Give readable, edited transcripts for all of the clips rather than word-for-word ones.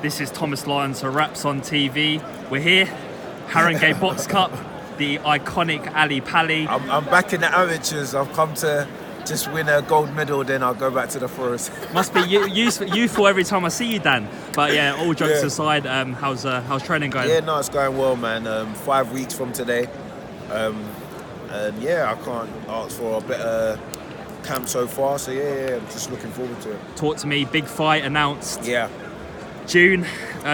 This is Thomas Lyons for Raps on TV. We're here, Haringey Box Cup, the iconic Ali Pali. I'm back in the amateurs. I've come to just win a gold medal, then I'll go back to the forest. Must be youthful every time I see you, Dan. But yeah, all jokes aside, how's training going? Yeah, no, it's going well, man. 5 weeks from today. And yeah, I can't ask for a better camp so far. So yeah, I'm just looking forward to it. Talk to me, big fight announced. Yeah. July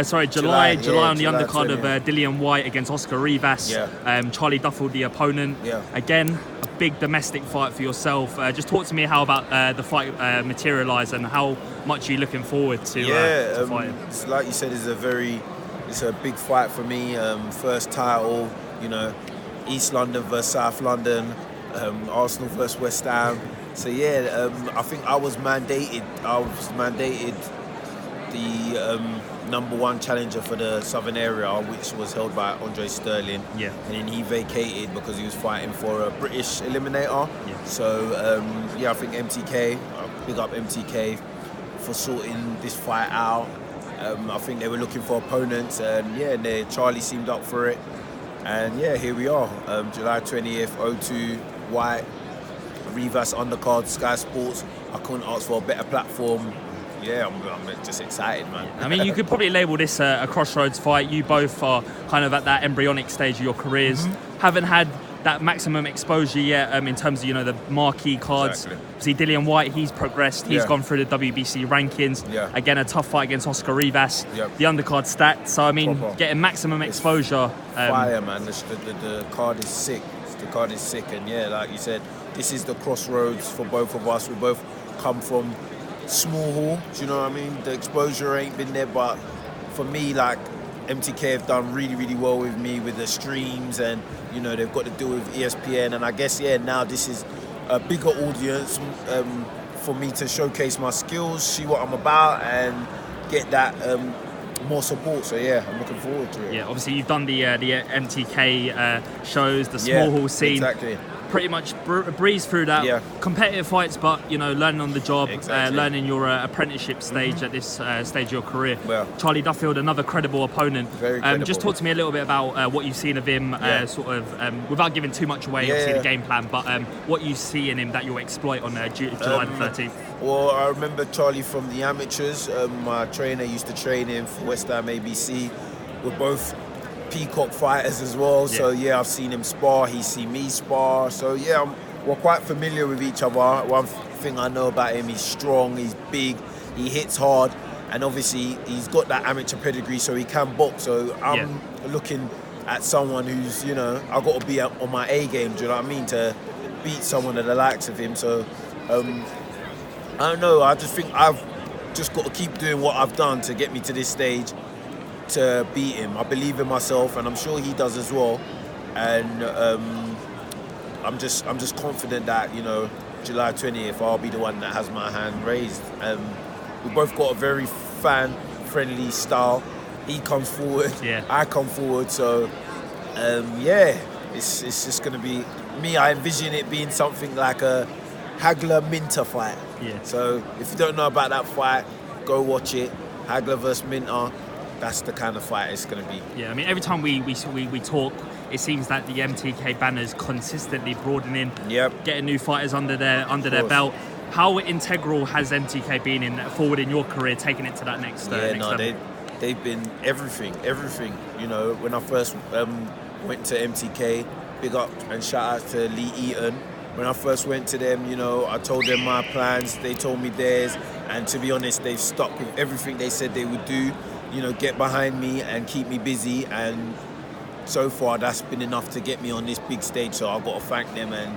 on the undercard 20, of Dillian Whyte against Oscar Rivas. Yeah. Charlie Duffield, the opponent. Yeah. Again, a big domestic fight for yourself. Just talk to me how about the fight materialised and how much are you looking forward to fighting? It's like you said, it's a big fight for me. First title, East London versus South London, Arsenal versus West Ham. So yeah, I think I was mandated the number one challenger for the southern area, which was held by Sterling. Yeah. And then he vacated because he was fighting for a British eliminator. Yeah. So I think MTK, big up MTK for sorting this fight out. I think they were looking for opponents, and Charlie seemed up for it. And yeah, here we are, July 20th, O2, White, Rivas undercard, Sky Sports. I couldn't ask for a better platform. Yeah, I'm just excited, man. I mean, you could probably label this a crossroads fight. You both are kind of at that embryonic stage of your careers. Mm-hmm. Haven't had that maximum exposure yet in terms of, the marquee cards. Exactly. See, Dillian Whyte, he's progressed. He's gone through the WBC rankings. Yeah. Again, a tough fight against Oscar Rivas. Yep. The undercard stacked. So, I mean, Proper. getting maximum exposure. Fire, man. The card is sick. The card is sick. And yeah, like you said, this is the crossroads for both of us. We both come from small hall, do you know what I mean? The exposure ain't been there, but for me, like, MTK have done really, really well with me with the streams, and they've got to deal with ESPN, and I guess now this is a bigger audience for me to showcase my skills, see what I'm about, and get that more support. So yeah, I'm looking forward to it. Yeah, obviously you've done the MTK shows, the small hall scene. Exactly. Pretty much breeze through that. Yeah. Competitive fights, but learning on the job, Exactly. learning your apprenticeship stage at this stage of your career. Well. Charlie Duffield, another credible opponent. Very credible. Just talk to me a little bit about what you've seen of him, without giving too much away, obviously the game plan, but what you see in him that you'll exploit on July the 13th. Well, I remember Charlie from the amateurs. My trainer used to train him for West Ham ABC. We're both peacock fighters as well, so yeah, I've seen him spar, he's seen me spar, so yeah, we're quite familiar with each other. One thing I know about him, he's strong, he's big, he hits hard, and obviously he's got that amateur pedigree, so he can box. So I'm looking at someone who's, I've got to be on my A game, do you know what I mean, to beat someone of the likes of him. So I don't know, I just think I've just got to keep doing what I've done to get me to this stage to beat him. I believe in myself, and I'm sure he does as well. And I'm just confident that July 20th I'll be the one that has my hand raised. We both got a very fan-friendly style. He comes forward, I come forward. So it's just gonna be me. I envision it being something like a Hagler-Minter fight. Yeah. So if you don't know about that fight, go watch it. Hagler versus Minter. That's the kind of fight it's going to be. Yeah, I mean, every time we talk, it seems that the MTK banner's consistently broadening, getting new fighters under their belt. How integral has MTK been forward in your career, taking it to that next level? They've been everything. When I first went to MTK, big up and shout out to Lee Eaton. When I first went to them, I told them my plans, they told me theirs, and to be honest, they've stuck with everything they said they would do. Get behind me and keep me busy, and so far that's been enough to get me on this big stage. So I've got to thank them and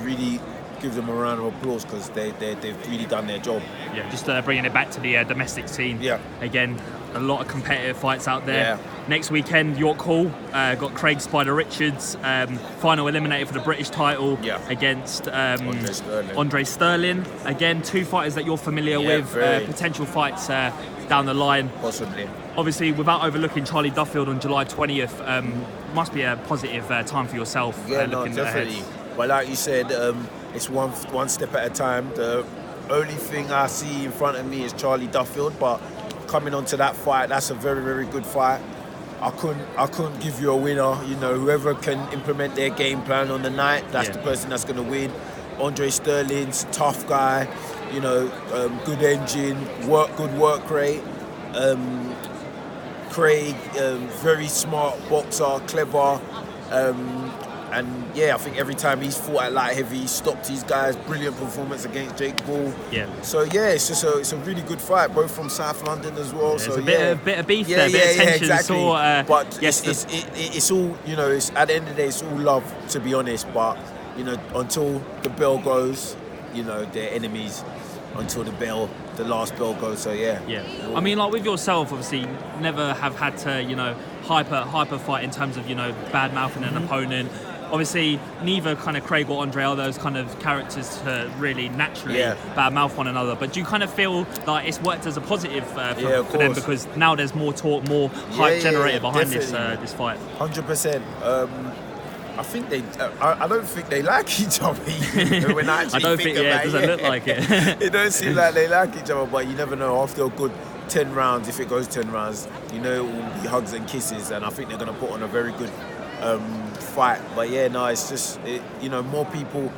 really give them a round of applause, because they've really done their job. Yeah, just bringing it back to the domestic scene. Yeah, again, a lot of competitive fights out there. Yeah. Next weekend, York Hall, got Craig Spider Richards, final eliminator for the British title against Andre Sterling. Again, two fighters that you're familiar with, potential fights down the line. Possibly. Obviously, without overlooking Charlie Duffield on July 20th, must be a positive time for yourself. Yeah, no, definitely. Ahead. But like you said, it's one step at a time. The only thing I see in front of me is Charlie Duffield, but coming onto that fight, that's a very, very good fight. I couldn't give you a winner. You know, whoever can implement their game plan on the night, that's the person that's going to win. Andre Sterling's tough guy, you know, good engine, good work rate. Craig, very smart boxer, clever. And yeah, I think every time he's fought at light heavy, he's stopped these guys. Brilliant performance against Jake Paul. Yeah. So yeah, it's a really good fight, both from South London as well. Yeah, so a bit of beef there, bit of tension. Exactly. But yes, it's all, you know. It's at the end of the day, it's all love, to be honest. But you know, until the bell goes, you know, they're enemies. Until the last bell goes. So yeah. Yeah. I mean, like with yourself, obviously, never have had to, you know, hyper fight in terms of, you know, bad mouthing an opponent. Obviously, neither kind of Craig or Andre are those kind of characters to really naturally bad mouth one another. But do you kind of feel like it's worked as a positive for them, because now there's more talk, more hype generated behind this fight? 100%. I think I don't think they like each other. When I actually I don't think it doesn't look like it. It don't seem like they like each other, but you never know. After a good 10 rounds, if it goes 10 rounds, you know, it will be hugs and kisses, and I think they're going to put on a very good fight. But yeah, no, it's just, you know, more people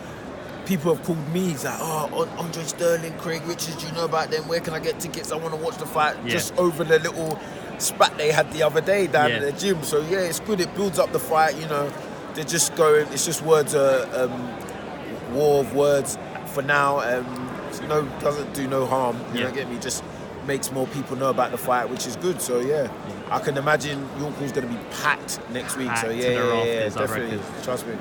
have called me. It's like, oh, Andre Sterling, Craig Richards, do you know about them? Where can I get tickets? I want to watch the fight. Just over the little spat they had the other day down at the gym. So yeah, it's good. It builds up the fight, you know. They're just going, it's just words, war of words for now. You know, doesn't do no harm. You know, get me? Just makes more people know about the fight, which is good. So yeah, I can imagine York Hall's going to be packed next week. So yeah, definitely. Trust me.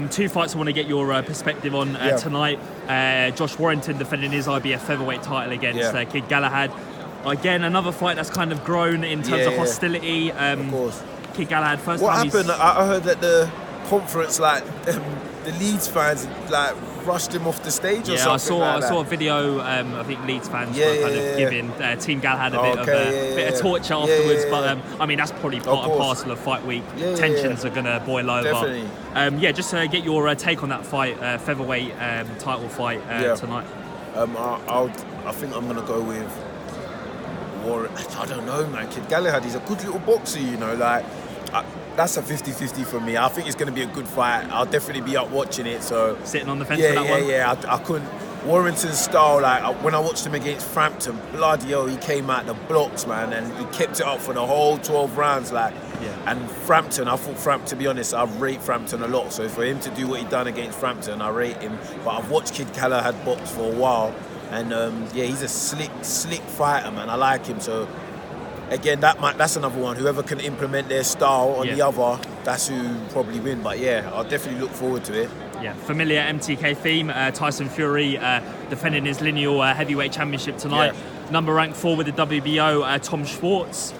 2 fights I want to get your perspective on tonight. Josh Warrington defending his IBF featherweight title against Kid Galahad. Again, another fight that's kind of grown in terms of hostility. Of course. Kid Galahad, first what time happened? I heard that the conference, like the Leeds fans, like rushed him off the stage or something. I saw a video. I think Leeds fans were kind of giving Team Galahad a bit of torture afterwards. But I mean, that's probably part and parcel of fight week. Tensions are going to boil over. Definitely. Just to get your take on that fight, featherweight title fight tonight. I think I'm going to go with Warren. I don't know, man. Kid Galahad, he's a good little boxer, you know, like. That's a 50-50 for me. I think it's going to be a good fight. I'll definitely be up watching it. So sitting on the fence for that one? Yeah. I couldn't. Warrington's style, like when I watched him against Frampton, bloody hell, he came out the blocks, man, and he kept it up for the whole 12 rounds, like. And Frampton, I thought Frampton, to be honest, I rate Frampton a lot. So for him to do what he done against Frampton, I rate him. But I've watched Kid Galahad box for a while, and he's a slick fighter, man. I like him. So. Again, that's another one. Whoever can implement their style on the other, that's who probably win. But yeah, I'll definitely look forward to it. Yeah, familiar MTK theme. Tyson Fury defending his lineal heavyweight championship tonight. Number ranked 4 with the WBO, Tom Schwartz.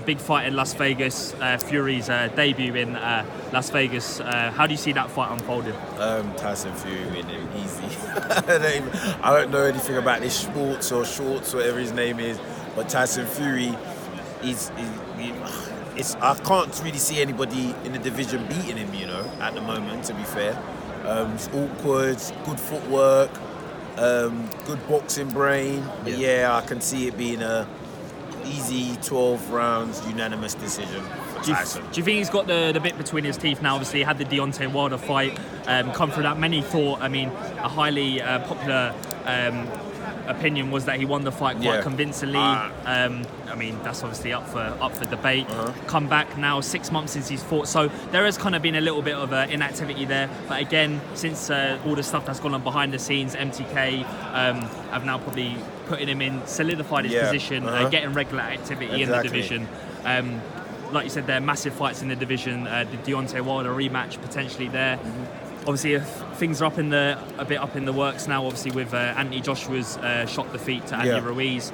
Big fight in Las Vegas. Fury's debut in Las Vegas. How do you see that fight unfolding? Tyson Fury winning easy. I don't know anything about this Schwartz or Shorts, whatever his name is. But Tyson Fury, I can't really see anybody in the division beating him, you know, at the moment, to be fair. It's awkward, good footwork, good boxing brain. But yeah, I can see it being a easy 12 rounds unanimous decision for Tyson. Do you think he's got the bit between his teeth now? Obviously, he had the Deontay Wilder fight come through that. Many thought, I mean, a highly popular opinion was that he won the fight quite convincingly. I mean, that's obviously up for debate. Come back now 6 months since he's fought, so there has kind of been a little bit of inactivity there. But again, since all the stuff that's gone on behind the scenes, MTK have now probably putting him in, solidified his position, getting regular activity in the division. Like you said, there are massive fights in the division. The Deontay Wilder rematch potentially there. Obviously, things are a bit up in the works now. Obviously, with Anthony Joshua's shock defeat to Andy Ruiz.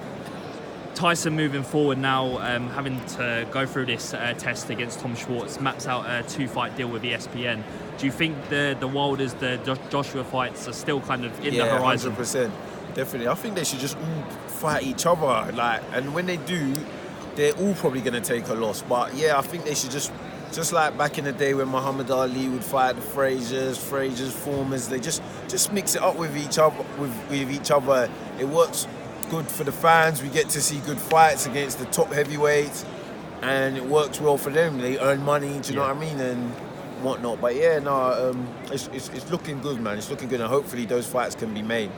Tyson moving forward now, having to go through this test against Tom Schwartz, maps out a 2-fight deal with ESPN. Do you think the Wilders, the Joshua fights are still kind of in the horizon? 100%. Definitely. I think they should just all fight each other. And when they do, they're all probably going to take a loss. But yeah, I think they should just like back in the day when Muhammad Ali would fight the Fraziers, Formers, they just mix it up with each other. It works good for the fans. We get to see good fights against the top heavyweights, and it works well for them. They earn money, do you know what I mean, and whatnot. But yeah, no, it's looking good, man. It's looking good, and hopefully those fights can be made.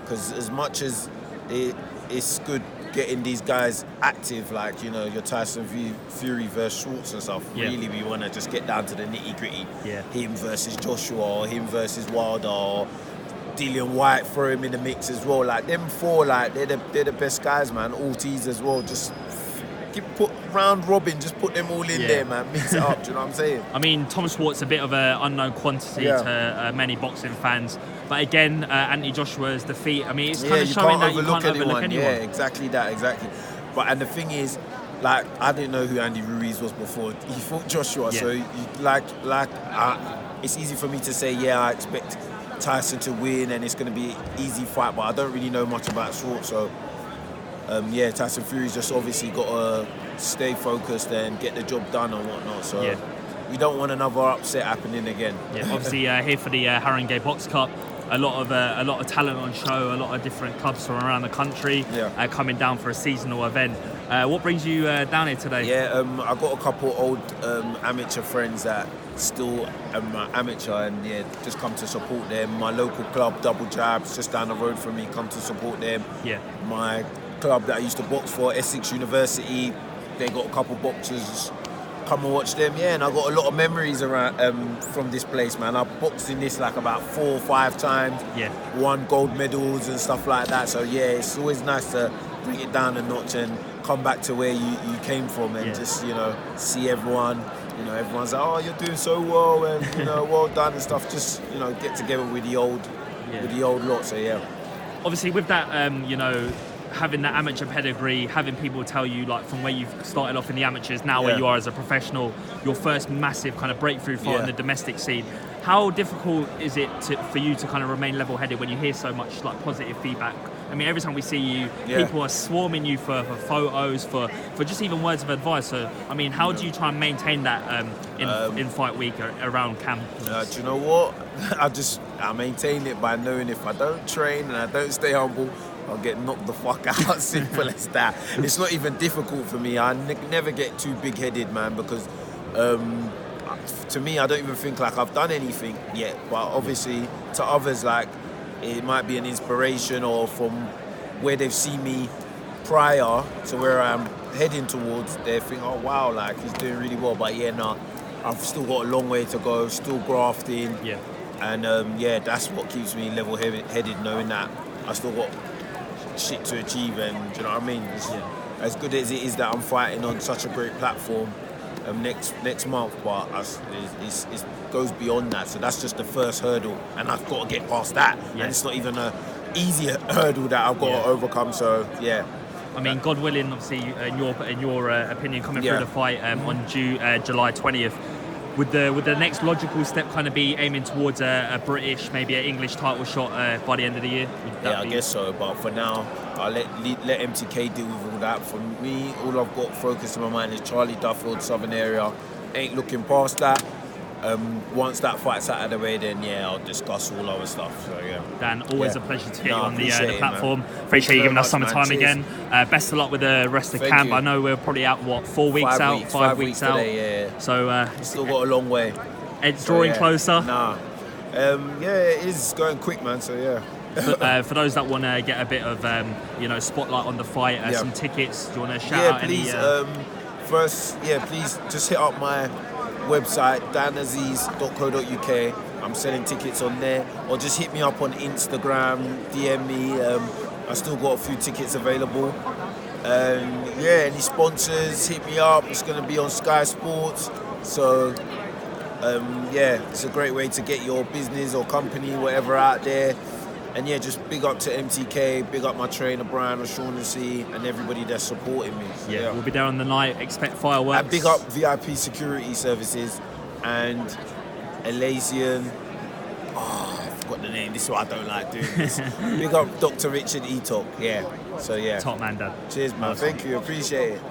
Because as much as it's good getting these guys active, like, you know, your Tyson Fury versus Schwartz and stuff, really we want to just get down to the nitty-gritty. Him versus Joshua, or him versus Wilder, or Dillian White, throw him in the mix as well. Like, them four, like, they're the best guys, man. Ortiz as well, just put round robin, just put them all in there, man. Mix it up, do you know what I'm saying? I mean, Tom Schwartz a bit of an unknown quantity to many boxing fans, but again, Anthony Joshua's defeat, I mean, it's kind of showing that you can't overlook anyone. Yeah, exactly that, exactly. But and the thing is, like, I didn't know who Andy Ruiz was before he fought Joshua, so it's easy for me to say, I expect Tyson to win and it's going to be an easy fight, but I don't really know much about Schwartz, so Tyson Fury's just obviously got to stay focused and get the job done and whatnot. So we don't want another upset happening again. Obviously here for the Haringey Box Cup, a lot of talent on show, a lot of different clubs from around the country coming down for a seasonal event. What brings you down here today? I got a couple old amateur friends that still amateur, and just come to support them. My local club, Double Jabs, just down the road from me, come to support them. My club that I used to box for, Essex University, they got a couple boxers, come and watch them. And I got a lot of memories around from this place, man. I boxed in this like about 4 or 5 times, won gold medals and stuff like that. So it's always nice to bring it down a notch and come back to where you came from, and just, you know, see everyone. You know, everyone's like, oh, you're doing so well, and, you know, well done and stuff. Just, you know, get together with the old lot. So obviously with that, you know, having that amateur pedigree, having people tell you, like, from where you've started off in the amateurs, now where you are as a professional, your first massive kind of breakthrough fight in the domestic scene. How difficult is it for you to kind of remain level-headed when you hear so much, like, positive feedback? I mean, every time we see you, people are swarming you for photos, for just even words of advice. So, I mean, how do you try and maintain that in fight week around camp? Do you know what? I maintain it by knowing if I don't train and I don't stay humble, I'll get knocked the fuck out. Simple as that. It's not even difficult for me. I never get too big-headed, man, because to me, I don't even think like I've done anything yet. But obviously, to others, like, it might be an inspiration, or from where they've seen me prior to where I'm heading towards, they think, oh wow, like, he's doing really well. But I've still got a long way to go, still grafting. And that's what keeps me level-headed, knowing that I still got shit to achieve. And do you know what I mean? As good as it is that I'm fighting on such a great platform next month, but it goes beyond that. So that's just the first hurdle, and I've got to get past that. And it's not even an easy hurdle that I've got to overcome. So I mean, God willing, obviously, in your opinion, coming through the fight on July 20th, would the next logical step kind of be aiming towards a British, maybe an English title shot by the end of the year? I guess so. But for now, I'll let MTK deal with all that. For me, all I've got focused in my mind is Charlie Duffield, Southern area. Ain't looking past that. Once that fight's out of the way, then I'll discuss all other stuff. So Dan, always a pleasure to get you on the platform. Appreciate you giving us some time again. Best of luck with the rest of camp. I know we're probably out 4 weeks out, 5 weeks out. Today, So still got a long way. It's drawing closer. It is going quick, man. So for those that want to get a bit of spotlight on the fight, some tickets, do you want to shout out please, any? Please just hit up my website, danazeez.co.uk. I'm selling tickets on there, or just hit me up on Instagram, DM me. I still got a few tickets available. Any sponsors, hit me up. It's going to be on Sky Sports. So it's a great way to get your business or company, whatever, out there. And just big up to MTK, big up my trainer Brian O'Shaughnessy, and everybody that's supporting me. So, we'll be there on the night. Expect fireworks. And big up VIP security services and Elysian. I forgot the name. This is what I don't like doing this. Big up Dr. Richard Etok. So Top man, Dad. Cheers, man. Thank you. Appreciate it.